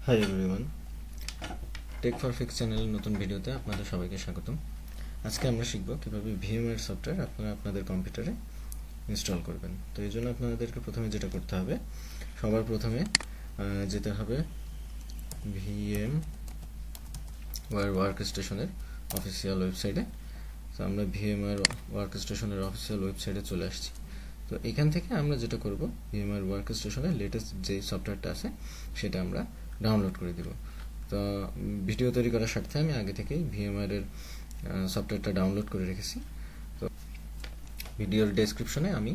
High everyone, tech for fix চ্যানেলের নতুন ভিডিওতে আপনাদের সবাইকে স্বাগতম। আজকে আমরা শিখব কীভাবে ভিএমওয়্যার সফটওয়্যার আপনারা আপনাদের কম্পিউটারে ইনস্টল করবেন। তো এই জন্য আপনাদেরকে প্রথমে যেটা করতে হবে, সবার প্রথমে যেতে হবে ভিএমওয়্যার ওয়ার্কস্টেশনের অফিসিয়াল ওয়েবসাইটে। তো আমরা ভিএমওয়্যার ওয়ার্কস্টেশনের অফিসিয়াল ওয়েবসাইটে চলে আসছি। তো এখান থেকে আমরা যেটা করব, ভিএমওয়্যার ওয়ার্কস্টেশনের লেটেস্ট যে সফটওয়্যারটা আছে সেটা আমরা ডাউনলোড করে দেব। তো ভিডিও তৈরি করার স্বার্থে আমি আগে থেকেই ভিএমওয়্যারের সফটওয়্যারটা ডাউনলোড করে রেখেছি। তো ভিডিওর ডেসক্রিপশনে আমি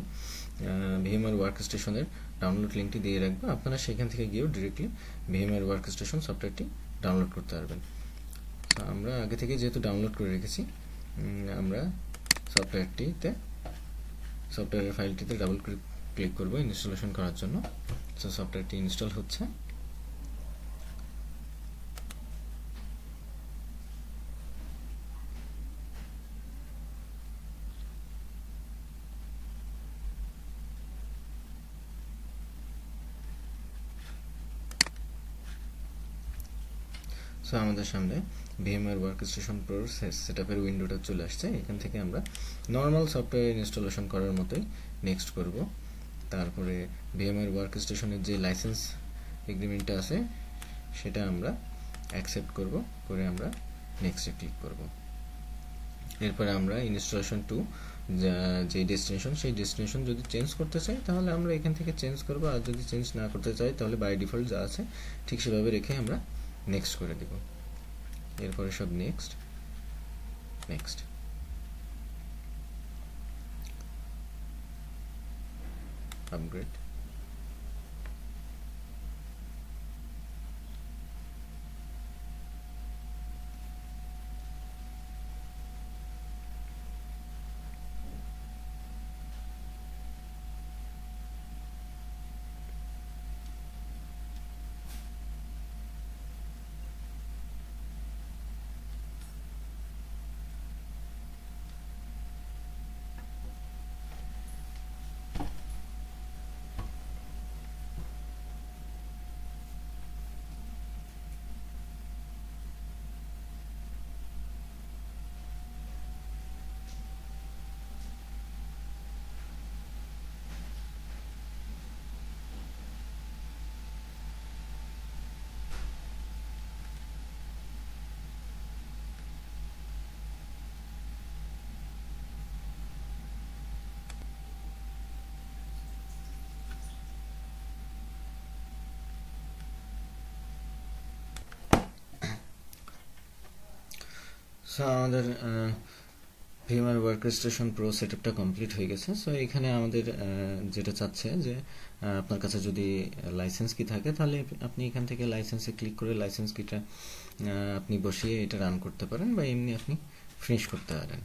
ভিএমওয়্যার ওয়ার্কস্টেশনের ডাউনলোড লিঙ্কটি দিয়ে রাখবো, আপনারা সেখান থেকে গিয়েও ডিরেক্টলি ভিএমওয়্যার ওয়ার্কস্টেশন সফটওয়্যারটি ডাউনলোড করতে পারবেন। তো আমরা আগে থেকে যেহেতু ডাউনলোড করে রেখেছি, আমরা সফটওয়্যারের ফাইলটিতে ডাবল ক্লিক করব ইনস্টলেশন করার জন্য। সো সফটওয়্যারটি ইনস্টল হচ্ছে। সো আমাদের সামনে ভিএমওয়্যার ওয়ার্কস্টেশন প্রোর সেটআপের উইন্ডোটা চলে আসছে। এখান থেকে আমরা নর্মাল সফটওয়্যার ইনস্টলেশন করার মতোই নেক্সট করব। তারপরে ভিএমওয়্যার ওয়ার্কস্টেশনের যে লাইসেন্স এগ্রিমেন্টটা আছে সেটা আমরা অ্যাকসেপ্ট করব, করে আমরা নেক্সটে ক্লিক করব। এরপরে আমরা ইনস্টলেশন টু যে ডেস্টিনেশন, সেই ডেস্টিনেশন যদি চেঞ্জ করতে চাই তাহলে আমরা এখান থেকে চেঞ্জ করব, আর যদি চেঞ্জ না করতে চাই তাহলে বাই ডিফল্ট যা আছে ঠিক সেভাবে রেখে আমরা নেক্সট করে দেব। এরপরে সব নেক্সট আপগ্রেড। সো আমাদের ভিএমওয়্যার ওয়ার্কস্টেশন প্রো সেটআপটা কমপ্লিট হয়ে গেছে। সো এখানে আমাদের যেটা চাচ্ছে যে আপনার কাছে যদি লাইসেন্স কি থাকে তাহলে আপনি এখান থেকে লাইসেন্সে ক্লিক করে লাইসেন্স কিটা আপনি বসিয়ে এটা রান করতে পারেন, বা এমনি আপনি ফিনিশ করতে পারেন।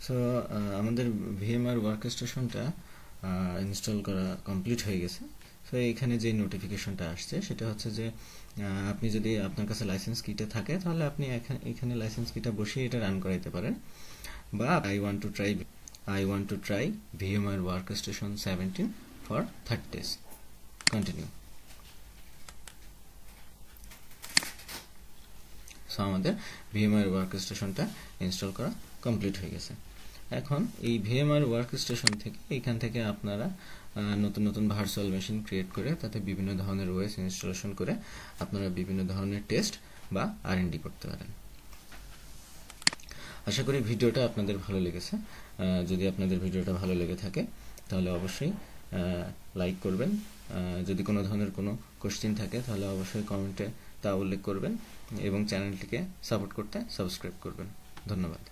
সো আমাদের ভিএমওয়্যার ওয়ার্কস্টেশনটা ইনস্টল করা কমপ্লিট হয়ে গেছে। সো এখানে যে নোটিফিকেশনটা আসছে সেটা হচ্ছে যে আপনি যদি আপনার কাছে লাইসেন্স কিটা থাকে তাহলে আপনি এখানে লাইসেন্স কিটা বসিয়ে এটা রান করাইতে পারেন, বা I want to try VMware workstation 17 for 30 days, continue. So আমাদের ভিএমওয়্যার ওয়ার্কস্টেশনটা ইনস্টল করা কমপ্লিট হয়ে গেছে। এখন এই ভিএমওয়্যার ওয়ার্কস্টেশন থেকে এখান থেকে আপনারা নতুন নতুন ভার্চুয়াল মেশিন ক্রিয়েট করে তাতে বিভিন্ন ধরনের ওএস ইনস্টলেশন করে আপনারা বিভিন্ন ধরনের টেস্ট বা আর&ডি করতে পারেন। আশা করি ভিডিওটা আপনাদের ভালো লেগেছে। যদি আপনাদের ভিডিওটা ভালো লেগে থাকে তাহলে অবশ্যই লাইক করবেন। যদি কোনো ধরনের কোনো কোশ্চেন থাকে তাহলে অবশ্যই কমেন্টে তা উল্লেখ করবেন, এবং চ্যানেলটিকে সাপোর্ট করতে সাবস্ক্রাইব করবেন। ধন্যবাদ।